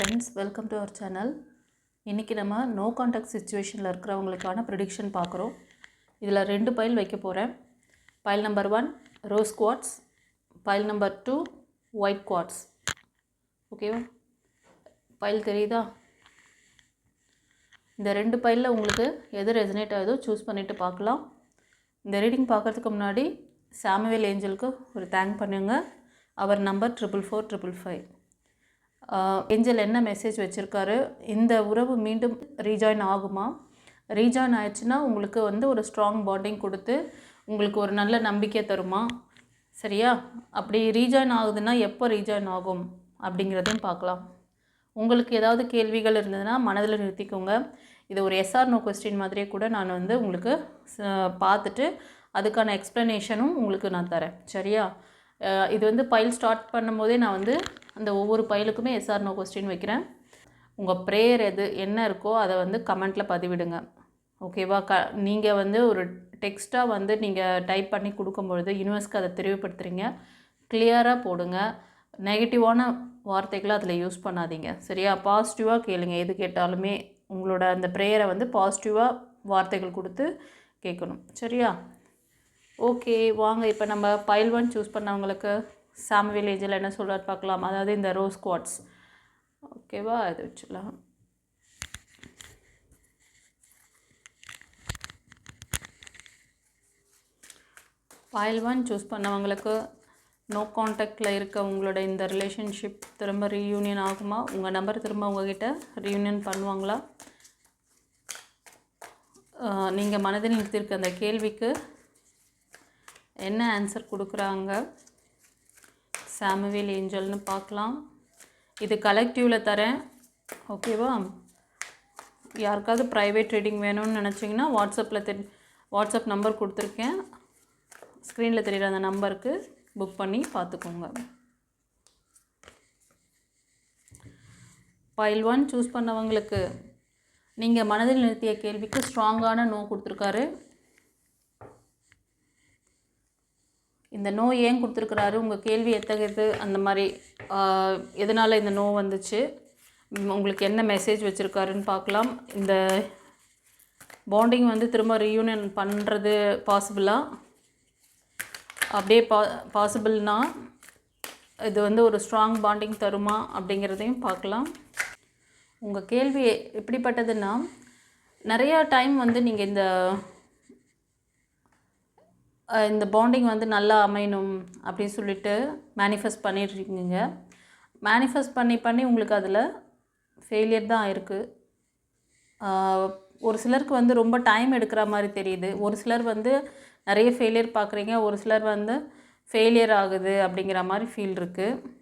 Friends, welcome to our channel. இன்றைக்கி நம்ம no contact சிச்சுவேஷனில் இருக்கிறவங்களுக்கான ப்ரெடிக்ஷன் பார்க்குறோம். இதில் 2 பைல் வைக்க போகிறேன். Pile number 1 rose quartz, pile number 2 white quartz. ஓகேவா? பைல் தெரியுதா? இந்த 2 பைலில் உங்களுக்கு எது ரெசனேட் ஆகுதோ சூஸ் பண்ணிவிட்டு பார்க்கலாம். இந்த ரீடிங் பார்க்குறதுக்கு முன்னாடி சாமுவேல் ஏஞ்சலுக்கு ஒரு தேங்க் பண்ணுங்க. அவர் நம்பர் 44455. ஏஞ்சல் என்ன மெசேஜ் வச்சுருக்காரு, இந்த உறவு மீண்டும் ரீஜாயின் ஆகுமா? ரீஜாயின் ஆயிடுச்சுன்னா உங்களுக்கு ஒரு ஸ்ட்ராங் பாண்டிங் கொடுத்து உங்களுக்கு ஒரு நல்ல நம்பிக்கை தருமா? சரியா? அப்படி ரீஜாயின் ஆகுதுன்னா எப்போ ரீஜாயின் ஆகும் அப்படிங்கிறதையும் பார்க்கலாம். உங்களுக்கு ஏதாவது கேள்விகள் இருந்ததுன்னா மனதில் நிறுத்திக்கோங்க. இது ஒரு எஸ்ஆர் நோ கொஸ்டின் மாதிரியே கூட நான் உங்களுக்கு பார்த்துட்டு அதுக்கான எக்ஸ்ப்ளனேஷனும் உங்களுக்கு நான் தரேன். சரியா? இது பைல் ஸ்டார்ட் பண்ணும்போதே நான் அந்த ஒவ்வொரு பைலுக்குமே எஸ்ஆர் நோ கொஸ்டின் வைக்கிறேன். உங்கள் ப்ரேயர் என்ன இருக்கோ அதை கமெண்ட்டில் பதிவிடுங்க. ஓகேவா? நீங்கள் ஒரு டெக்ஸ்ட்டாக நீங்கள் டைப் பண்ணி கொடுக்கும்பொழுது யூனிவர்ஸ்க்கு அதை தெரியப்படுத்துகிறீங்க. கிளியராக போடுங்க. நெகட்டிவான வார்த்தைகளை அதில் யூஸ் பண்ணாதீங்க. சரியா? பாசிட்டிவாக கேளுங்க. எது கேட்டாலுமே உங்களோட அந்த ப்ரேயரை பாசிட்டிவாக வார்த்தைகள் கொடுத்து கேட்கணும். சரியா? ஓகே, வாங்க இப்போ நம்ம பைல் 1 சூஸ் பண்ணவங்களுக்கு சாமுவேல் ஏஞ்சல் என்ன சொல்கிறார் பார்க்கலாம். அதாவது இந்த ரோஸ் குவார்ட்ஸ். ஓகேவா? இது வச்சுக்கலாம். பைல் 1 சூஸ் பண்ணவங்களுக்கு நோ கான்டாக்டில் இருக்க உங்களோட இந்த ரிலேஷன்ஷிப் திரும்ப ரீயூனியன் ஆகுமா? உங்கள் நம்பர் திரும்ப உங்ககிட்ட ரீயூனியன் பண்ணுவாங்களா? நீங்கள் மனதில் நிறுத்தியிருக்க அந்த கேள்விக்கு என்ன ஆன்சர் கொடுக்குறாங்க சாமுவேல் ஏஞ்சல்னு பார்க்கலாம். இது கலெக்டிவில் தரேன். ஓகேவா? யாருக்காவது ப்ரைவேட் ரீடிங் வேணும்னு நினச்சிங்கன்னா வாட்ஸ்அப் நம்பர் கொடுத்துருக்கேன். ஸ்க்ரீனில் தெரிகிற அந்த நம்பருக்கு புக் பண்ணி பார்த்துக்கோங்க. பைல் 1 சூஸ் பண்ணவங்களுக்கு நீங்கள் மனதில் நிறுத்திய கேள்விக்கு ஸ்ட்ராங்கான நோ கொடுத்துருக்காரு. இந்த நோ ஏன் கொடுத்துருக்குறாரு, உங்கள் கேள்வி எத்தகையது, அந்த மாதிரி எதனால் இந்த நோ வந்துச்சு, உங்களுக்கு என்ன மெசேஜ் வச்சுருக்காருன்னு பார்க்கலாம். இந்த பாண்டிங் திரும்ப ரீயூனியன் பண்ணுறது பாசிபிளா? அப்படியே பாசிபிள்னா இது ஒரு ஸ்ட்ராங் பாண்டிங் தருமா அப்படிங்கிறதையும் பார்க்கலாம். உங்கள் கேள்வி எப்படிப்பட்டதுன்னா, நிறையா டைம் நீங்கள் இந்த பாண்டிங் நல்லா அமையணும் அப்படின்னு சொல்லிட்டு மேனிஃபெஸ்ட் பண்ணிட்டுருக்கீங்க. மேனிஃபெஸ்ட் பண்ணி உங்களுக்கு அதில் ஃபெயிலியர் தான் ஆயிருக்கு. ஒரு சிலருக்கு ரொம்ப டைம் எடுக்கிற மாதிரி தெரியுது. ஒரு சிலர் நிறைய ஃபெயிலியர் பார்க்குறீங்க. ஒரு சிலர் ஃபெயிலியர் ஆகுது அப்படிங்கிற மாதிரி ஃபீல் இருக்குது.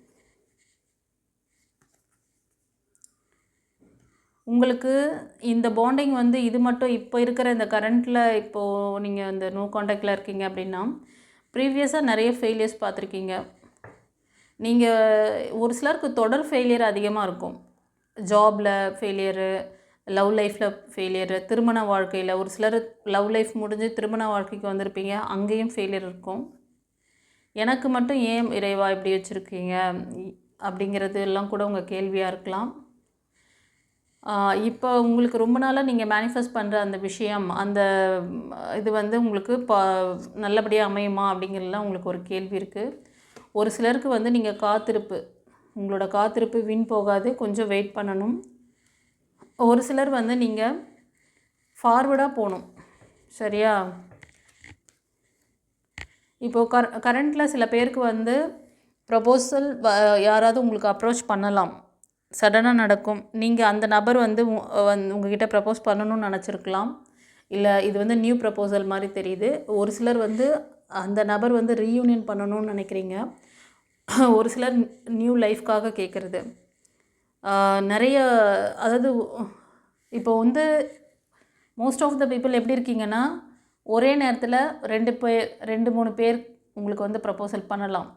உங்களுக்கு இந்த பாண்டிங் இது மட்டும் இப்போ இருக்கிற இந்த கரண்ட்டில் இப்போது நீங்கள் இந்த நோ கான்டாக்டில் இருக்கீங்க அப்படின்னா, ப்ரீவியஸாக நிறைய ஃபெயிலியர்ஸ் பார்த்துருக்கீங்க. நீங்கள் ஒரு சிலருக்கு தொடர் ஃபெயிலியர் அதிகமாக இருக்கும். ஜாபில் ஃபெயிலியரு, லவ் லைஃப்பில் ஃபெயிலியரு, திருமண வாழ்க்கையில் ஒரு சிலர் லவ் லைஃப் முடிஞ்சு திருமண வாழ்க்கைக்கு வந்திருப்பீங்க, அங்கேயும் ஃபெயிலியர் இருக்கும். எனக்கு மட்டும் ஏன் இறைவா இப்படி வச்சுருக்கீங்க அப்படிங்கிறது எல்லாம் கூட உங்கள் கேள்வியாக இருக்கலாம். இப்போ உங்களுக்கு ரொம்ப நாளாக நீங்கள் மேனிஃபெஸ்ட் பண்ணுற அந்த விஷயம், அந்த இது உங்களுக்கு நல்லபடியாக அமையுமா அப்படிங்கிறதுலாம் உங்களுக்கு ஒரு கேள்வி இருக்குது. ஒரு சிலருக்கு நீங்கள் காத்திருப்பு, உங்களோட காத்திருப்பு வீண் போகாது, கொஞ்சம் வெயிட் பண்ணணும். ஒரு சிலர் நீங்கள் ஃபார்வர்டாக போகணும். சரியா? இப்போது கரண்ட்டில் சில பேருக்கு ப்ரப்போசல் யாராவது உங்களுக்கு அப்ரோச் பண்ணலாம், சடனாக நடக்கும். நீங்கள் அந்த நபர் உங்ககிட்ட ப்ரப்போஸ் பண்ணணும்னு நினச்சிருக்கலாம். இல்லை இது நியூ ப்ரப்போசல் மாதிரி தெரியுது. ஒரு சிலர் அந்த நபர் ரீயூனியன் பண்ணணும்னு நினைக்கிறீங்க. ஒரு சிலர் நியூ லைஃப்காக கேட்குறது. நிறைய அதாவது இப்போ மோஸ்ட் ஆஃப் த பீப்புள் எப்படி இருக்கீங்கன்னா, ஒரே நேரத்தில் 2-3 பேர் உங்களுக்கு ப்ரப்போசல் பண்ணலாம்.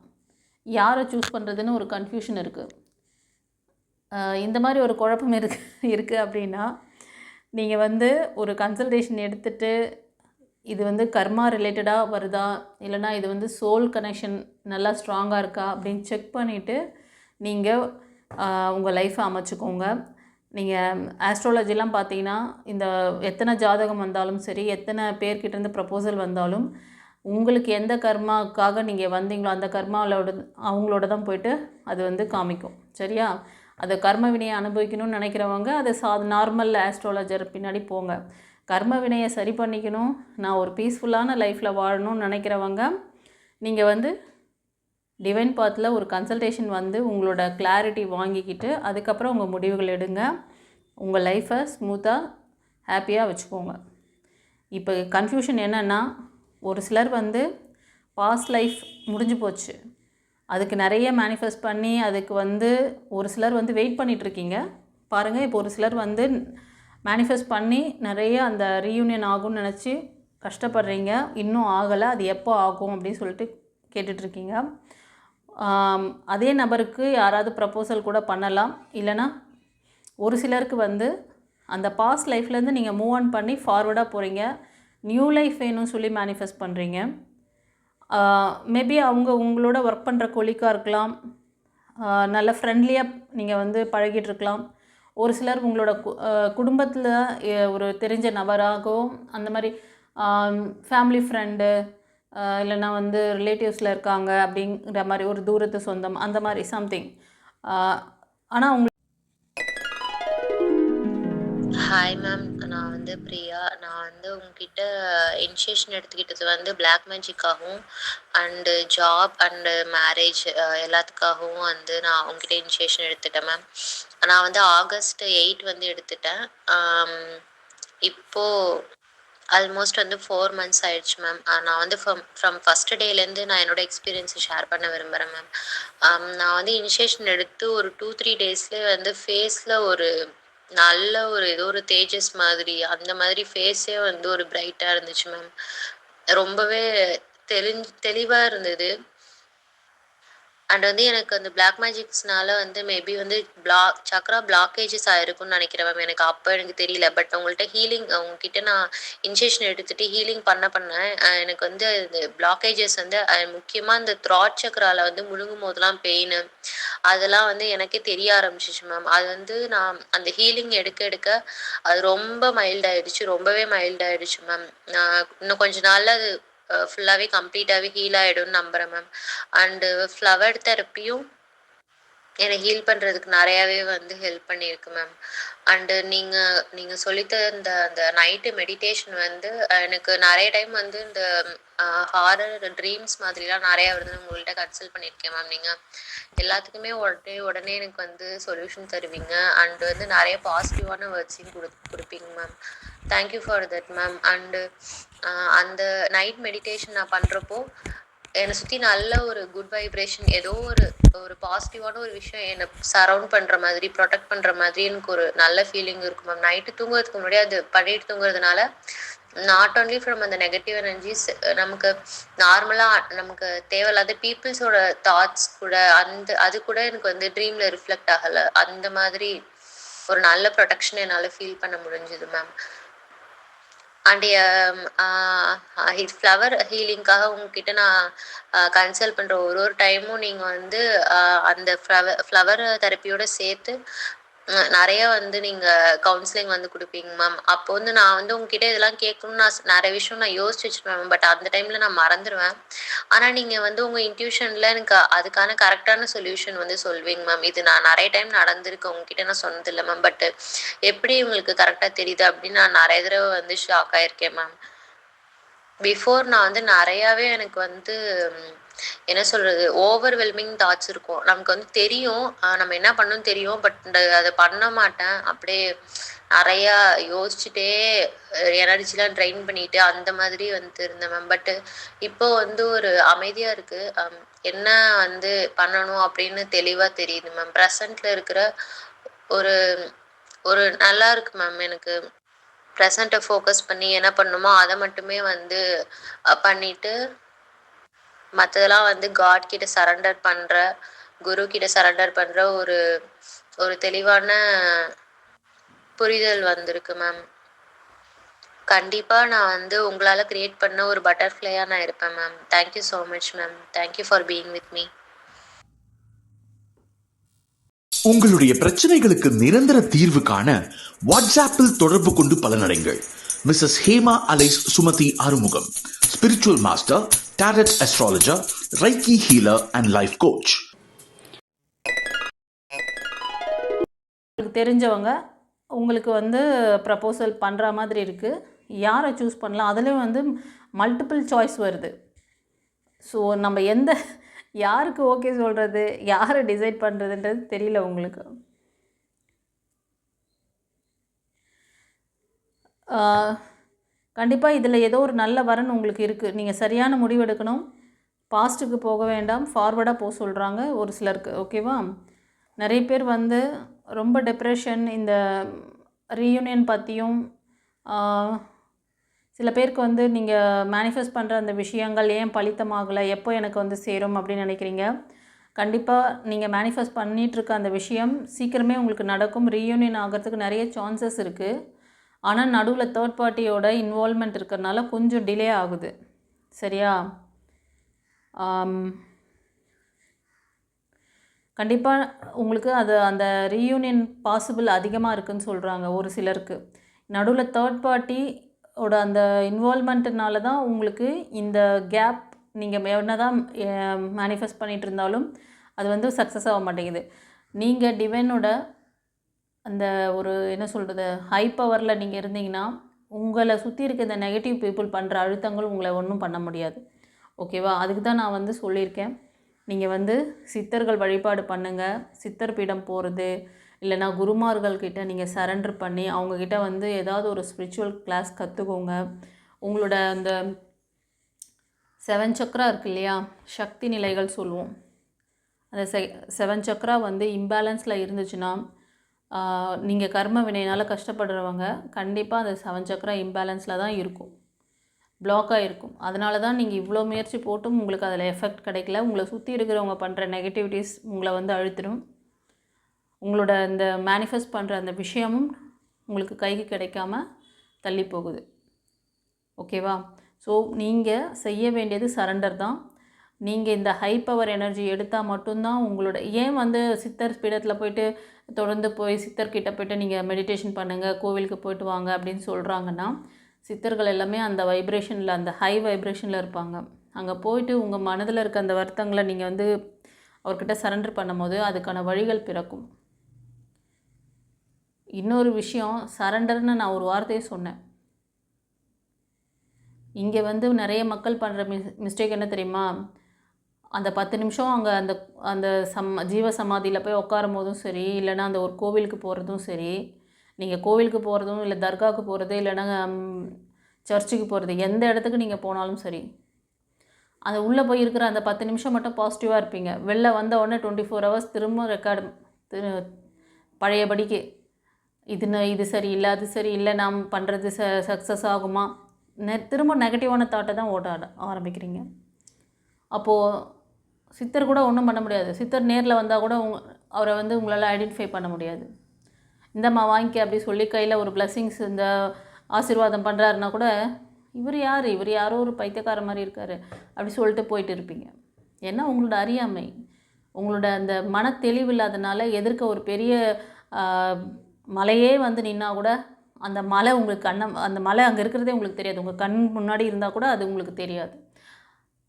யாரை சூஸ் பண்ணுறதுன்னு ஒரு கன்ஃபியூஷன் இருக்குது. இந்த மாதிரி ஒரு குழப்பம் இருக்குது அப்படின்னா, நீங்கள் ஒரு கன்சல்டேஷன் எடுத்துகிட்டு இது கர்மா ரிலேட்டடாக வருதா, இல்லைனா இது சோல் கனெக்ஷன் நல்லா ஸ்ட்ராங்காக இருக்கா அப்படின்னு செக் பண்ணிவிட்டு நீங்கள் உங்கள் லைஃப்பை அமைச்சுக்கோங்க. நீங்கள் ஆஸ்ட்ராலஜிலாம் பார்த்தீங்கன்னா, இந்த எத்தனை ஜாதகம் வந்தாலும் சரி, எத்தனை பேர்கிட்டேருந்து ப்ரப்போசல் வந்தாலும், உங்களுக்கு எந்த கர்மாவுக்காக நீங்கள் வந்தீங்களோ அந்த கர்மாவோட அவங்களோட தான் போய்ட்டு அது வந்து காமிக்கும். சரியா? அது கர்ம வினையை அனுபவிக்கணும்னு நினைக்கிறவங்க அது நார்மல் ஆஸ்ட்ராலஜர் பின்னாடி போங்க. கர்ம வினையை சரி பண்ணிக்கணும், நான் ஒரு பீஸ்ஃபுல்லான லைஃப்பில் வாழணும்னு நினைக்கிறவங்க நீங்கள் வந்து டிவைன் பாத்தில் ஒரு கன்சல்டேஷன் வந்து உங்களோட கிளாரிட்டி வாங்கிக்கிட்டு அதுக்கப்புறம் உங்கள் முடிவுகள் எடுங்க. உங்கள் லைஃப்பை ஸ்மூத்தாக ஹாப்பியாக வச்சுக்கோங்க. இப்போ கன்ஃபியூஷன் என்னென்னா, ஒரு சிலர் வந்து பாஸ்ட் லைஃப் முடிஞ்சு போச்சு, அதுக்கு நிறைய மேனிஃபெஸ்ட் பண்ணி அதுக்கு வந்து ஒரு சிலர் வந்து வெயிட் பண்ணிகிட்ருக்கீங்க பாருங்கள். இப்போ ஒரு சிலர் வந்து மேனிஃபெஸ்ட் பண்ணி நிறைய அந்த ரீயூனியன் ஆகும்னு நினச்சி கஷ்டப்படுறீங்க, இன்னும் ஆகலை, அது எப்போ ஆகும் அப்படின்னு சொல்லிட்டு கேட்டுட்ருக்கீங்க. அதே நபருக்கு யாராவது ப்ரப்போசல் கூட பண்ணலாம். இல்லைனா ஒரு சிலருக்கு வந்து அந்த பாஸ்ட் லைஃப்லேருந்து நீங்கள் மூவ் ஆன் பண்ணி ஃபார்வர்டாக போகிறீங்க, நியூ லைஃப் வேணும்னு சொல்லி மேனிஃபெஸ்ட் பண்ணுறீங்க. மேபி அவங்க உங்களோட ஒர்க் பண்ணுற கொலீக்காக இருக்கலாம், நல்ல ஃப்ரெண்ட்லியாக நீங்கள் வந்து பழகிட்டுருக்கலாம். ஒரு சிலர் உங்களோட குடும்பத்தில் ஒரு தெரிஞ்ச நபராகவும் அந்த மாதிரி ஃபேமிலி ஃப்ரெண்டு இல்லைனா வந்து ரிலேட்டிவ்ஸில் இருக்காங்க அப்படிங்கிற மாதிரி ஒரு தூரத்து சொந்தம் அந்த மாதிரி சம்திங். ஆனால் உங்களுக்கு ஹாய் மேம், நான் வந்து பிரியா. நான் வந்து உங்ககிட்ட இனிஷியேஷன் எடுத்துக்கிட்டது வந்து பிளாக் மேஜிக்காகவும் அண்டு ஜாப் அண்டு மேரேஜ் எல்லாத்துக்காகவும் வந்து நான் உங்ககிட்ட இனிஷியேஷன் எடுத்துட்டேன் மேம். நான் வந்து August 8 வந்து எடுத்துட்டேன். இப்போது ஆல்மோஸ்ட் வந்து 4 months ஆயிடுச்சு மேம். நான் வந்து ஃப்ரம் ஃபஸ்ட் டேலேருந்து நான் என்னோட எக்ஸ்பீரியன்ஸை ஷேர் பண்ண விரும்புகிறேன் மேம். நான் வந்து இனிஷியேஷன் எடுத்து ஒரு 2-3 daysலேயே வந்து ஃபேஸில் ஒரு நல்ல ஒரு ஏதோ ஒரு தேஜஸ் மாதிரி அந்த மாதிரி ஃபேஸே வந்து ஒரு பிரைட்டாக இருந்துச்சு மேம். ரொம்பவே தெளிவாக இருந்தது. அண்ட் வந்து எனக்கு அந்த பிளாக் மேஜிக்ஸ்னால வந்து மேபி வந்து சக்ரா பிளாக்கேஜஸ் ஆயிருக்கும்னு நினைக்கிறேன் மேம். எனக்கு தெரியல. பட் உங்கள்கிட்ட உங்ககிட்ட நான் இன்ஜெக்ஷன் எடுத்துட்டு ஹீலிங் பண்ண எனக்கு வந்து இந்த பிளாக்கேஜஸ் வந்து முக்கியமாக இந்த த்ராட் சக்ரால வந்து முழுங்கும் போதெல்லாம் பெயின் அதெல்லாம் வந்து எனக்கே தெரிய ஆரம்பிச்சிச்சு மேம். அது வந்து நான் அந்த ஹீலிங் எடுக்க அது ரொம்ப ரொம்பவே மைல்ட் ஆயிடுச்சு மேம். நான் இன்னும் கொஞ்ச நாள்ல அது ஃபுல்லாகவே கம்ப்ளீட்டாகவே ஹீல் ஆகிடும்னு நம்புகிறேன் மேம். அண்டு ஃப்ளவர் தெரப்பியும் என்னை ஹீல் பண்ணுறதுக்கு நிறையாவே வந்து ஹெல்ப் பண்ணியிருக்கு மேம். அண்டு நீங்கள் சொல்லித்த அந்த நைட்டு மெடிடேஷன் வந்து எனக்கு நிறைய டைம் வந்து இந்த ஹாரர் ட்ரீம்ஸ் மாதிரிலாம் நிறையா வந்து உங்கள்கிட்ட கன்சல்ட் பண்ணியிருக்கேன் மேம். நீங்கள் எல்லாத்துக்குமே உடனே எனக்கு வந்து சொல்யூஷன் தருவீங்க. அண்டு வந்து நிறைய பாசிட்டிவான வேர்ட்ஸையும் கொடுப்பீங்க ma'am. Thank you for that ma'am. And அந்த நைட் மெடிடேஷன் நான் பண்ணுறப்போ என்னை சுற்றி நல்ல ஒரு குட் வைப்ரேஷன், ஏதோ ஒரு பாசிட்டிவான ஒரு விஷயம் என்னை சரவுண்ட் பண்ணுற மாதிரி, ப்ரொடெக்ட் பண்ணுற மாதிரி எனக்கு ஒரு நல்ல ஃபீலிங் இருக்கும் மேம். நைட்டு தூங்குறதுக்கு முன்னாடி அது பண்ணிட்டு தூங்குறதுனால நாட் ஓன்லி ஃப்ரம் அந்த நெகட்டிவ் எனர்ஜிஸ், நமக்கு நார்மலாக நமக்கு தேவையில்லாத பீப்புள்ஸோட தாட்ஸ் கூட அது கூட எனக்கு வந்து ட்ரீமில் ரிஃப்ளெக்ட் ஆகலை. அந்த மாதிரி ஒரு நல்ல ப்ரொடெக்ஷன் என்னால் ஃபீல் பண்ண முடிஞ்சுது மேம். அண்ட் ஃப்ளவர் ஹீலிங்காக உங்ககிட்ட நான் கன்சல்ட் பண்ணுற ஒரு டைமும் நீங்கள் வந்து அந்த ஃப்ளவர் தெரப்பியோட சேர்த்து நிறைய வந்து நீங்கள் கவுன்சிலிங் வந்து கொடுப்பீங்க மேம். அப்போ வந்து நான் வந்து உங்ககிட்ட இதெல்லாம் கேட்கணும்னு நிறைய விஷயம் நான் யோசிச்சு வச்சுருவேன் மேம். பட் அந்த டைமில் நான் மறந்துடுவேன். ஆனால் நீங்கள் வந்து உங்கள் இன்ட்யூஷனில் எனக்கு அதுக்கான கரெக்டான சொல்யூஷன் வந்து சொல்வீங்க மேம். இது நான் நிறைய டைம் நடந்திருக்கு, உங்ககிட்ட நான் சொன்னதில்லை மேம். பட்டு எப்படி உங்களுக்கு கரெக்டாக தெரியுது அப்படின்னு நான் நிறைய தடவை வந்து ஷாக் ஆகியிருக்கேன் மேம். பிஃபோர் நான் வந்து நிறையாவே எனக்கு வந்து என்ன சொல்கிறது, ஓவர்வெல்மிங் தாட்ஸ் இருக்கும். நமக்கு வந்து தெரியும் நம்ம என்ன பண்ணணும்னு தெரியும், பட் அதை பண்ண மாட்டேன். அப்படியே நிறையா யோசிச்சுட்டே எனர்ஜிலாம் ட்ரைன் பண்ணிட்டு அந்த மாதிரி வந்து இருந்தேன் மேம். பட்டு இப்போ வந்து ஒரு அமைதியாக இருக்குது. என்ன வந்து பண்ணணும் அப்படின்னு தெளிவாக தெரியுது மேம். ப்ரெசண்ட்டில் இருக்கிற ஒரு ஒரு நல்லா இருக்கு மேம். எனக்கு ப்ரெசண்ட்டை ஃபோக்கஸ் பண்ணி என்ன பண்ணணுமோ அதை மட்டுமே வந்து பண்ணிட்டு மற்றதெல்லாம் வந்து காட் கிட்ட சரண்டர் பண்ணுற, குரு கிட்ட சரண்டர் பண்ணுற ஒரு ஒரு தெளிவான புரிதல் வந்திருக்கு மேம். கண்டிப்பாக நான் வந்து உங்களால் க்ரியேட் பண்ண ஒரு பட்டர்ஃப்ளையாக நான் இருப்பேன் ma'am. Thank you so much ma'am. Thank you for being with me. உங்களுடைய பிரச்சனைகளுக்கு நிரந்தர தீர்வு காண வாட்ஸ்ஆப்பில் தொடர்பு கொண்டு பலனடைங்கள். Mrs Hema alias Sumathi Arumugam, spiritual master, tarot astrologer, reiki healer and life coach. தெரிஞ்சவங்க உங்களுக்கு வந்து ப்ரப்போசல் பண்ணுற மாதிரி இருக்குது. யாரை சூஸ் பண்ணலாம்? அதுலேயும் வந்து மல்டிபிள் சாய்ஸ் வருது. ஸோ நம்ம யாருக்கு ஓகே சொல்கிறது, யாரை டிசைட் பண்ணுறதுன்றது தெரியல உங்களுக்கு. கண்டிப்பாக இதில் ஏதோ ஒரு நல்ல வரன் உங்களுக்கு இருக்குது. நீங்கள் சரியான முடிவு எடுக்கணும். பாஸ்ட்டுக்கு போக வேண்டாம், ஃபார்வர்டாக போக சொல்கிறாங்க ஒரு சிலருக்கு. ஓகேவா? நிறைய பேர் வந்து ரொம்ப டிப்ரெஷன், இந்த ரீயூனியன் பற்றியும் சில பேருக்கு வந்து நீங்கள் மேனிஃபெஸ்ட் பண்ணுற அந்த விஷயங்கள் ஏன் பலித்தமாகலை, எப்போ எனக்கு வந்து சேரும் அப்படின்னு நினைக்கிறீங்க. கண்டிப்பாக நீங்கள் மேனிஃபெஸ்ட் பண்ணிகிட்ருக்க அந்த விஷயம் சீக்கிரமே உங்களுக்கு நடக்கும். ரீயூனியன் ஆகிறதுக்கு நிறைய சான்சஸ் இருக்குது. ஆனால் நடுவில் தேர்ட் பார்ட்டியோட இன்வால்மெண்ட் இருக்கிறதுனால கொஞ்சம் டிலே ஆகுது. சரியா? கண்டிப்பாக உங்களுக்கு அந்த ரீயூனியன் பாசிபிள் அதிகமாக இருக்குதுன்னு சொல்கிறாங்க ஒரு சிலருக்கு. நடுவில் தேர்ட் பார்ட்டியோட அந்த இன்வால்மெண்ட்டுனால தான் உங்களுக்கு இந்த கேப், நீங்கள் என்ன தான் மேனிஃபெஸ்ட் பண்ணிகிட்டு இருந்தாலும் அது வந்து சக்ஸஸ் ஆக மாட்டேங்குது. நீங்கள் டிவைனோட அந்த ஒரு என்ன சொல்கிறது, ஹை பவரில் நீங்கள் இருந்தீங்கன்னா உங்களை சுற்றி இருக்க இந்த நெகட்டிவ் பீப்புள் பண்ணுற அழுத்தங்கள் உங்களை ஒன்றும் பண்ண முடியாது. ஓகேவா? அதுக்கு தான் நான் வந்து சொல்லியிருக்கேன், நீங்கள் வந்து சித்தர்கள் வழிபாடு பண்ணுங்கள். சித்தர் பீடம் போகிறது, இல்லைனா குருமார்கள்கிட்ட நீங்கள் சரண்டர் பண்ணி அவங்கக்கிட்ட வந்து ஏதாவது ஒரு ஸ்பிரிச்சுவல் கிளாஸ் கற்றுக்கோங்க. உங்களோட அந்த 7 சக்ரா இருக்குது இல்லையா, சக்தி நிலைகள் சொல்லுவோம். அந்த 7 சக்ரா வந்து இம்பேலன்ஸில் இருந்துச்சுன்னா, நீங்கள் கர்ம வினையினால் கஷ்டப்படுறவங்க கண்டிப்பாக அந்த 7 சக்ரா இம்பேலன்ஸில் தான் இருக்கும், பிளாக்காக இருக்கும். அதனால தான் நீங்கள் இவ்வளோ முயற்சி போட்டும் உங்களுக்கு அதில் எஃபெக்ட் கிடைக்கல. உங்களை சுற்றி இருக்கிறவங்க பண்ணுற நெகட்டிவிட்டிஸ் உங்களை வந்து அழுத்திடும். உங்களோட இந்த மேனிஃபெஸ்ட் பண்ணுற அந்த விஷயமும் உங்களுக்கு கைக்கு கிடைக்காம தள்ளி போகுது. ஓகேவா? ஸோ நீங்கள் செய்ய வேண்டியது சரண்டர் தான். நீங்கள் இந்த ஹை பவர் எனர்ஜி எடுத்தால் மட்டும்தான் உங்களோட ஏன் வந்து சித்தர் பீடத்தில் போய்ட்டு தொடர்ந்து போய் சித்தர்கிட்ட போய்ட்டு நீங்கள் மெடிடேஷன் பண்ணுங்கள், கோவிலுக்கு போய்ட்டு வாங்க அப்படின்னு சொல்கிறாங்கன்னா, சித்தர்கள் எல்லாமே அந்த வைப்ரேஷனில், அந்த ஹை வைப்ரேஷனில் இருப்பாங்க. அங்கே போய்ட்டு உங்கள் மனதில் இருக்க அந்த வருத்தங்களை நீங்கள் வந்து அவர்கிட்ட சரண்டர் பண்ணும்போது அதுக்கான வழிகள் பிறக்கும். இன்னொரு விஷயம், சரண்டர்னு நான் ஒரு வார்த்தையை சொன்னேன். இங்கே வந்து நிறைய மக்கள் பண்ணுற மிஸ்டேக் என்ன தெரியுமா? அந்த 10 நிமிஷம் அங்கே அந்த அந்த ஜீவ சமாதியில் போய் உட்காரும் போதும் சரி, இல்லைனா அந்த ஒரு கோவிலுக்கு போகிறதும் சரி, நீங்கள் கோவிலுக்கு போகிறதும் இல்லை தர்காவுக்கு போகிறது, இல்லைனா சர்ச்சுக்கு போகிறது, எந்த இடத்துக்கு நீங்கள் போனாலும் சரி, அது உள்ளே போய் இருக்கிற அந்த 10 நிமிஷம் மட்டும் பாசிட்டிவாக இருப்பீங்க. வெளில வந்த உடனே 24 ஹவர்ஸ் திரும்ப ரெக்கார்டு பழையபடிக்கு இது சரியில்லை, அது சரியில்லை, நாம் பண்ணுறது சக்ஸஸ் ஆகுமா, திரும்ப நெகட்டிவான தாட்டை தான் ஓட்ட ஆரம்பிக்கிறீங்க. அப்போது சித்தர் கூட ஒன்றும் பண்ண முடியாது. சித்தர் நேரில் வந்தால் கூட அவரை வந்து உங்களால் ஐடென்டிஃபை பண்ண முடியாது. இந்தம்மா வாங்கிக்க அப்படி சொல்லி கையில் ஒரு பிளஸ்ஸிங்ஸ் இந்த ஆசீர்வாதம் பண்ணுறாருன்னா கூட, இவர் யாரோ ஒரு பைத்தியக்கார மாதிரி இருக்கார் அப்படி சொல்லிட்டு போயிட்டு இருப்பீங்க. ஏன்னா உங்களோட அறியாமை, உங்களோட அந்த மன தெளிவு இல்லாதனால எதிர்க்க ஒரு பெரிய மலையே வந்து நின்னா கூட அந்த மலை உங்களுக்கு அந்த மலை அங்கே இருக்கிறதே உங்களுக்கு தெரியாது. உங்கள் கண் முன்னாடி இருந்தால் கூட அது உங்களுக்கு தெரியாது.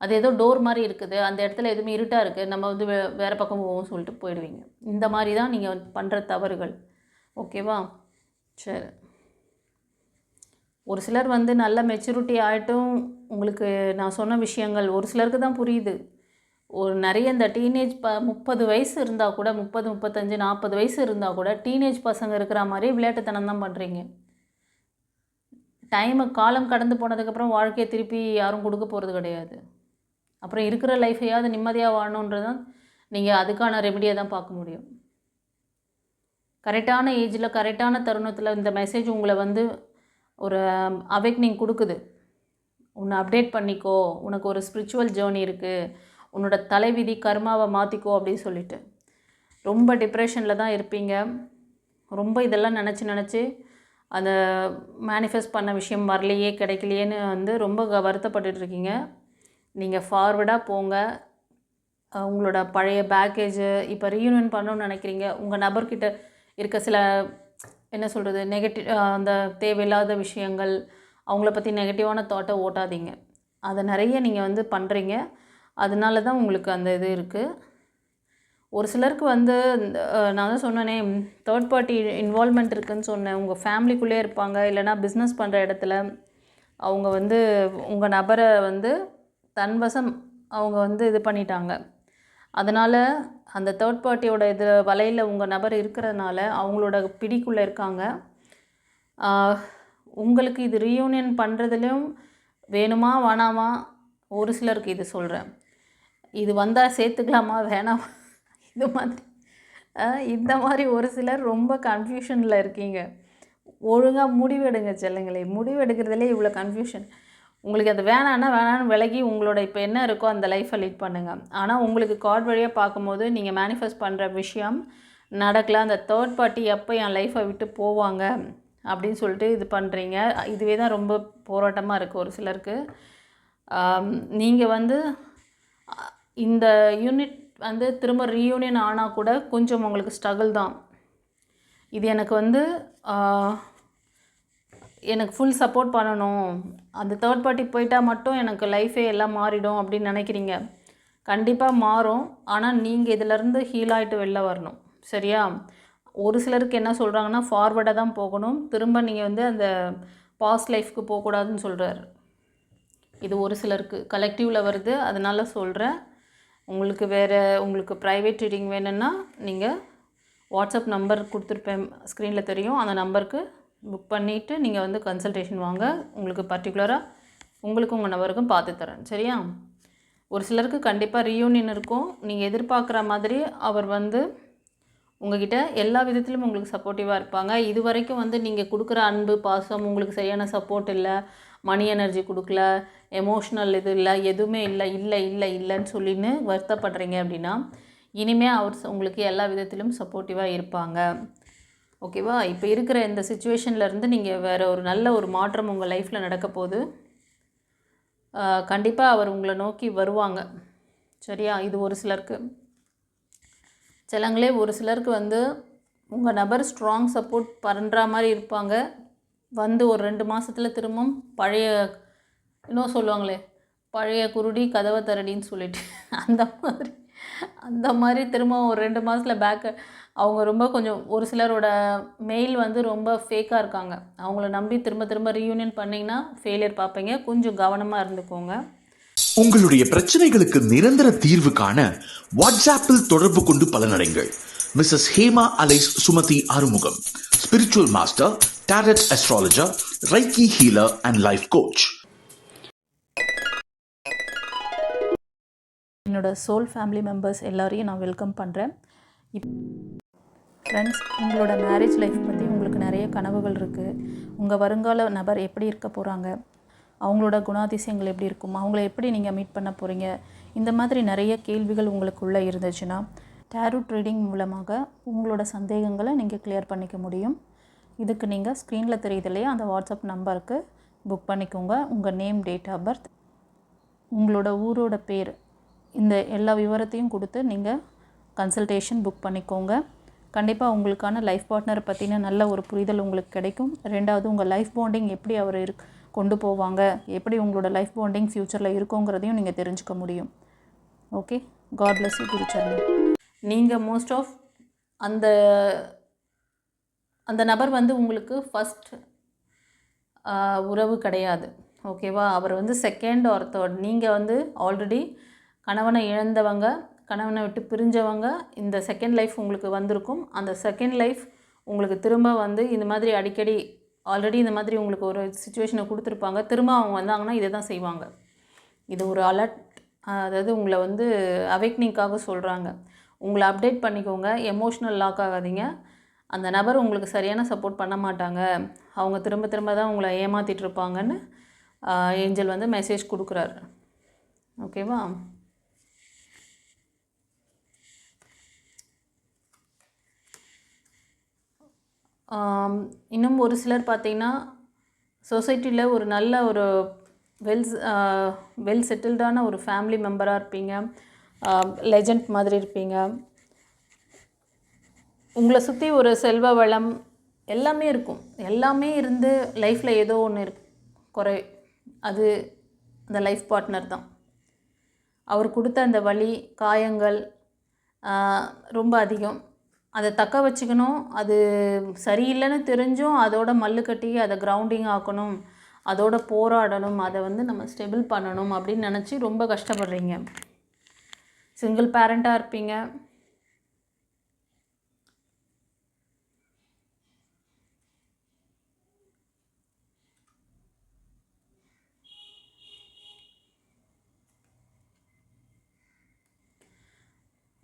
அது ஏதோ டோர் மாதிரி இருக்குது, அந்த இடத்துல எதுவுமே இருட்டாக இருக்குது, நம்ம வந்து வேறு பக்கம் போவோம் சொல்லிட்டு போயிடுவீங்க. இந்த மாதிரி தான் நீங்கள் பண்ணுற தவறுகள். ஓகேவா? சரி. ஒரு சிலர் வந்து நல்ல மெச்சூரிட்டி ஆகிட்டும் உங்களுக்கு நான் சொன்ன விஷயங்கள் ஒரு சிலருக்கு தான் புரியுது. ஒரு நிறைய இந்த டீனேஜ் 30 வயசு இருந்தால் கூட, 30, 35, 40 வயசு இருந்தால் கூட டீனேஜ் பசங்க இருக்கிற மாதிரி விளையாட்டுத்தனம் தான் பண்ணுறீங்க. காலம் கடந்து போனதுக்கப்புறம் வாழ்க்கையை திருப்பி யாரும் கொடுக்க போகிறது கிடையாது. அப்புறம் இருக்கிற லைஃபையாவது நிம்மதியாக வாழணுன்றது தான் நீங்கள் அதுக்கான ரெமெடியை தான் பார்க்க முடியும். கரெக்டான ஏஜில் கரெக்டான தருணத்தில் இந்த மெசேஜ் உங்களை வந்து ஒரு அவேக்னிங் கொடுக்குது. உன்னை அப்டேட் பண்ணிக்கோ, உனக்கு ஒரு ஸ்பிரிச்சுவல் ஜேர்னி இருக்குது, உன்னோட தலைவிதி கர்மாவை மாற்றிக்கோ அப்படின்னு சொல்லிட்டு. ரொம்ப டிப்ரெஷனில் தான் இருப்பீங்க. ரொம்ப இதெல்லாம் நினச்சி அந்த மேனிஃபெஸ்ட் பண்ண விஷயம் வரலையே, கிடைக்கலையேன்னு வந்து ரொம்ப வருத்தப்பட்டுருக்கீங்க. நீங்கள் ஃபார்வர்டாக போங்க. உங்களோட பழைய பேக்கேஜு இப்போ ரீயூனியன் பண்ணணும்னு நினைக்கிறீங்க, உங்கள் நபர்கிட்ட இருக்க சில என்ன சொல்கிறது நெகட்டிவ் அந்த தேவையில்லாத விஷயங்கள், அவங்கள பற்றி நெகட்டிவான தாட்டை ஓட்டாதீங்க. அதை நிறைய நீங்கள் வந்து பண்ணுறீங்க. அதனால தான் உங்களுக்கு அந்த இது இருக்குது. ஒரு சிலருக்கு வந்து நான் தான் சொன்னேனே, தேர்ட் பார்ட்டி இன்வால்மெண்ட் இருக்குதுன்னு சொன்னேன். உங்கள் ஃபேமிலிக்குள்ளே இருப்பாங்க, இல்லைனா பிஸ்னஸ் பண்ணுற இடத்துல அவங்க வந்து உங்கள் நபரை வந்து தன்வசம் அவங்க வந்து இது பண்ணிட்டாங்க. அதனால் அந்த தேர்ட் பார்ட்டியோட இது வலையில் உங்கள் நபர் இருக்கிறதுனால அவங்களோட பிடிக்குள்ளே இருக்காங்க. உங்களுக்கு இது ரீயூனியன் பண்ணுறதுலையும் வேணுமா வேணாமா, ஒரு சிலருக்கு இது சொல்கிறேன், இது வந்தால் சேர்த்துக்கலாமா வேணாமா, இது மாதிரி இந்த மாதிரி ஒரு சிலர் ரொம்ப கன்ஃபியூஷனில் இருக்கீங்க. ஒழுங்காக முடிவெடுங்க செல்லுங்களே. முடிவெடுக்கிறதுலே இவ்வளோ கன்ஃபியூஷன். உங்களுக்கு அது வேணான்னா வேணான்னு விலகி உங்களோட இப்போ என்ன இருக்கோ அந்த லைஃப்பை லீட் பண்ணுங்கள். ஆனால் உங்களுக்கு கார்டு வழியாக பார்க்கும்போது நீங்கள் மேனிஃபெஸ்ட் பண்ணுற விஷயம் நடக்கல. அந்த தேர்ட் பார்ட்டி எப்போ என் லைஃப்பை விட்டு போவாங்க அப்படின்னு சொல்லிட்டு இது பண்ணுறீங்க. இதுவே தான் ரொம்ப போராட்டமாக இருக்குது ஒரு சிலருக்கு. நீங்கள் வந்து இந்த யூனிட் வந்து திரும்ப ரீயூனியன் ஆனால் கூட கொஞ்சம் உங்களுக்கு ஸ்ட்ரகிள் தான். இது எனக்கு வந்து எனக்கு ஃபுல் சப்போர்ட் பண்ணணும், அந்த தேர்ட் பார்ட்டி போயிட்டால் மட்டும் எனக்கு லைஃபே எல்லாம் மாறிடும் அப்படின்னு நினைக்கிறீங்க. கண்டிப்பாக மாறும். ஆனால் நீங்கள் இதிலேருந்து ஹீல் ஆகிட்டு வெளில வரணும். சரியா? ஒரு சிலருக்கு என்ன சொல்கிறாங்கன்னா ஃபார்வர்டாக தான் போகணும், திரும்ப நீங்கள் வந்து அந்த பாஸ்ட் லைஃப்க்கு போகக்கூடாதுன்னு சொல்கிறார். இது ஒரு சிலருக்கு கலெக்டிவில் வருது. அதனால் சொல்கிறேன். உங்களுக்கு உங்களுக்கு ப்ரைவேட் ரீடிங் வேணும்னா நீங்கள் வாட்ஸ்அப் நம்பர் கொடுத்துருப்பேன், ஸ்க்ரீனில் தெரியும். அந்த நம்பருக்கு புக் பண்ணிவிட்டு நீங்கள் வந்து கன்சல்டேஷன் வாங்க. உங்களுக்கு பர்டிகுலராக உங்களுக்கும் உங்கள் நபருக்கும் பார்த்து தரேன். சரியா? ஒரு சிலருக்கு கண்டிப்பாக ரீயூனியன் இருக்கும். நீங்கள் எதிர்பார்க்குற மாதிரி அவர் வந்து உங்கள்கிட்ட எல்லா விதத்திலும் உங்களுக்கு சப்போர்ட்டிவாக இருப்பாங்க. இது வரைக்கும் வந்து நீங்கள் கொடுக்குற அன்பு பாசம் உங்களுக்கு சரியான சப்போர்ட் இல்லை, மணி எனர்ஜி கொடுக்கல, எமோஷ்னல் இது இல்லை, எதுவுமே இல்லைன்னு சொல்லின்னு வருத்தப்படுறீங்க அப்படின்னா இனிமேல் அவர் உங்களுக்கு எல்லா விதத்திலும் சப்போர்ட்டிவாக இருப்பாங்க. ஓகேவா? இப்போ இருக்கிற இந்த சிச்சுவேஷன்லேருந்து நீங்கள் வேறு ஒரு நல்ல ஒரு மாற்றம் உங்கள் லைஃப்பில் நடக்க போகுது. கண்டிப்பாக அவர் உங்களை நோக்கி வருவாங்க. சரியா? இது ஒரு சிலருக்கு. சிலங்களே ஒரு சிலருக்கு வந்து உங்கள் நபர் ஸ்ட்ராங் சப்போர்ட் பண்ணுற மாதிரி இருப்பாங்க. வந்து ஒரு 2 மாதத்தில் திரும்பவும் பழைய இன்னும் சொல்லுவாங்களே, பழைய குருடி கதவை தரடின்னு சொல்லிட்டு அந்த மாதிரி திரும்ப ஒரு 2 மாதத்தில் பேக்கு அவங்க ரொம்ப கொஞ்சம் ஒரு சிலரோட மெயில் வந்து ரொம்ப ஃபேக்காக இருக்காங்க. அவங்கள நம்பி திரும்ப ரீயூனியன் பண்ணிங்கன்னா ஃபெயிலியர் பார்ப்பீங்க. கொஞ்சம் கவனமாக இருந்துக்கோங்க. உங்களுடைய பிரச்சனைகளுக்கு நிரந்தர தீர்வு காண வாட்ஸ்ஆப்பில் தொடர்பு கொண்டு பலனடைங்கள். Mrs Hema alias Sumathi Arumugam, spiritual master, tarot astrologer, reiki healer and life coach. என்னோட சோல் ஃபேமிலி மெம்பர்ஸ் எல்லாரையும் நான் வெல்கம் பண்ணுறேன். ஃப்ரெண்ட்ஸ், உங்களோட மேரேஜ் லைஃப் பற்றி உங்களுக்கு நிறைய கனவுகள் இருக்குது. உங்கள் வருங்கால நபர் எப்படி இருக்க போகிறாங்க, அவங்களோட குணாதிசயங்கள் எப்படி இருக்கும், அவங்கள எப்படி நீங்கள் மீட் பண்ண போகிறீங்க, இந்த மாதிரி நிறைய கேள்விகள் உங்களுக்குள்ளே இருந்துச்சுன்னா டேரோட் ரீடிங் மூலமாக உங்களோட சந்தேகங்களை நீங்கள் கிளியர் பண்ணிக்க முடியும். இதுக்கு நீங்கள் ஸ்க்ரீனில் தெரியுது இல்லையா, அந்த வாட்ஸ்அப் நம்பருக்கு புக் பண்ணிக்கோங்க. உங்கள் நேம், டேட் ஆஃப் பர்த், உங்களோட ஊரோட பேர், இந்த எல்லா விவரத்தையும் கொடுத்து நீங்கள் கன்சல்டேஷன் புக் பண்ணிக்கோங்க. கண்டிப்பாக உங்களுக்கான லைஃப் பார்ட்னரை பற்றின நல்ல ஒரு புரிதல் உங்களுக்கு கிடைக்கும். 2வது, உங்கள் லைஃப் பாண்டிங் எப்படி அவர் கொண்டு போவாங்க, எப்படி உங்களோட லைஃப் பாண்டிங் ஃப்யூச்சரில் இருக்குங்கிறதையும் நீங்கள் தெரிஞ்சுக்க முடியும். ஓகே, காட் பிளஸ் யூ குருச்சரணம். நீங்கள் மோஸ்ட் ஆஃப் அந்த நபர் வந்து உங்களுக்கு ஃபஸ்ட் உறவு கிடையாது. ஓகேவா? அவர் வந்து செகண்ட் ஆர் தேர்ட். நீங்கள் வந்து ஆல்ரெடி கணவனை இழந்தவங்க, கணவனை விட்டு பிரிஞ்சவங்க. இந்த செகண்ட் லைஃப் உங்களுக்கு வந்திருக்கும். அந்த செகண்ட் லைஃப் உங்களுக்கு திரும்ப வந்து இந்த மாதிரி அடிக்கடி ஆல்ரெடி இந்த மாதிரி உங்களுக்கு ஒரு சிச்சுவேஷனை கொடுத்துருப்பாங்க. திரும்ப அவங்க வந்தாங்கன்னா இதை தான் செய்வாங்க. இது ஒரு அலர்ட், அதாவது உங்களை வந்து அவேக்னிங்காக சொல்கிறாங்க. உங்களை அப்டேட் பண்ணிக்கோங்க. எமோஷ்னல் லாக் ஆகாதீங்க. அந்த நபர் உங்களுக்கு சரியான சப்போர்ட் பண்ண மாட்டாங்க, அவங்க திரும்ப தான் உங்களை ஏமாற்றிட்டு இருப்பாங்கன்னு ஏஞ்சல் வந்து மெசேஜ் கொடுக்குறாரு. ஓகேவா? இன்னும் ஒரு சிலர் பார்த்திங்கன்னா சொசைட்டியில் ஒரு நல்ல ஒரு வெல் செட்டில்டான ஒரு ஃபேமிலி மெம்பராக இருப்பீங்க. லெஜண்ட் மாதிரி இருப்பீங்க. உங்களை சுற்றி ஒரு செல்வ வளம் எல்லாமே இருக்கும். எல்லாமே இருந்து லைஃப்பில் ஏதோ ஒன்று குறை. அது அந்த லைஃப் பார்ட்னர் தான். அவர் கொடுத்த அந்த வலி காயங்கள் ரொம்ப அதிகம். அதை தக்க வச்சுக்கணும். அது சரியில்லைன்னு தெரிஞ்சும் அதோட மல்லு கட்டி அதை கிரவுண்டிங் ஆக்கணும், அதோட போராடணும், அதை வந்து நம்ம ஸ்டெபிள் பண்ணணும் அப்படின்னு நினச்சி ரொம்ப கஷ்டப்படுறீங்க. சிங்கிள் பேரண்ட்டாக இருப்பீங்க.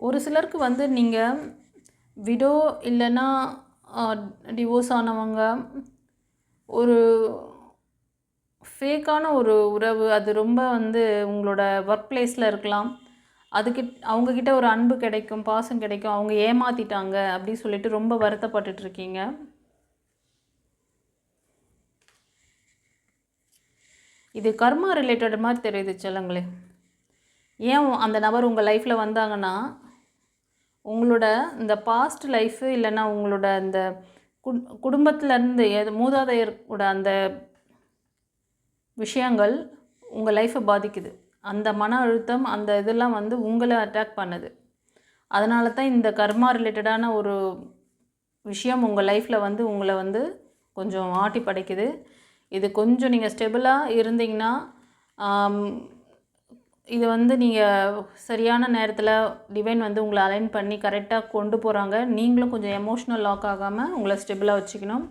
ஒரு சிலருக்கு வந்து நீங்கள் விடோ இல்லைன்னா டிவோர்ஸ் ஆனவங்க ஒரு ஃபேக்கான ஒரு உறவு, அது ரொம்ப வந்து உங்களோட ஒர்க் பிளேஸில் இருக்கலாம். அவங்கக்கிட்ட ஒரு அன்பு கிடைக்கும், பாசம் கிடைக்கும், அவங்க ஏமாற்றிட்டாங்க அப்படி சொல்லிட்டு ரொம்ப வருத்தப்பட்டுட்ருக்கீங்க. இது கர்மா ரிலேட்டட் மாதிரி தெரியுது செல்லங்களே. ஏன் அந்த நபர் உங்கள் லைஃப்பில் வந்தாங்கன்னா, உங்களோட இந்த பாஸ்ட் லைஃபு இல்லைன்னா உங்களோட அந்த குடும்பத்திலேருந்து மூதாதையரோட அந்த விஷயங்கள் உங்கள் லைஃப்பை பாதிக்குது. அந்த மன அழுத்தம் அந்த இதெல்லாம் வந்து உங்களை அட்டாக் பண்ணுது. அதனால தான் இந்த கர்மா ரிலேட்டடான ஒரு விஷயம் உங்கள் லைஃப்பில் வந்து உங்களை வந்து கொஞ்சம் ஆட்டி படைக்குது. இது கொஞ்சம் நீங்கள் ஸ்டெபிளாக இருந்தீங்கன்னா இது வந்து நீங்கள் சரியான நேரத்தில் டிவைன் வந்து உங்களை அலைன் பண்ணி கரெக்டாக கொண்டு போகிறாங்க. நீங்களும் கொஞ்சம் எமோஷ்னல் லாக் ஆகாமல் உங்களை ஸ்டெபிளாக வச்சுக்கணும்.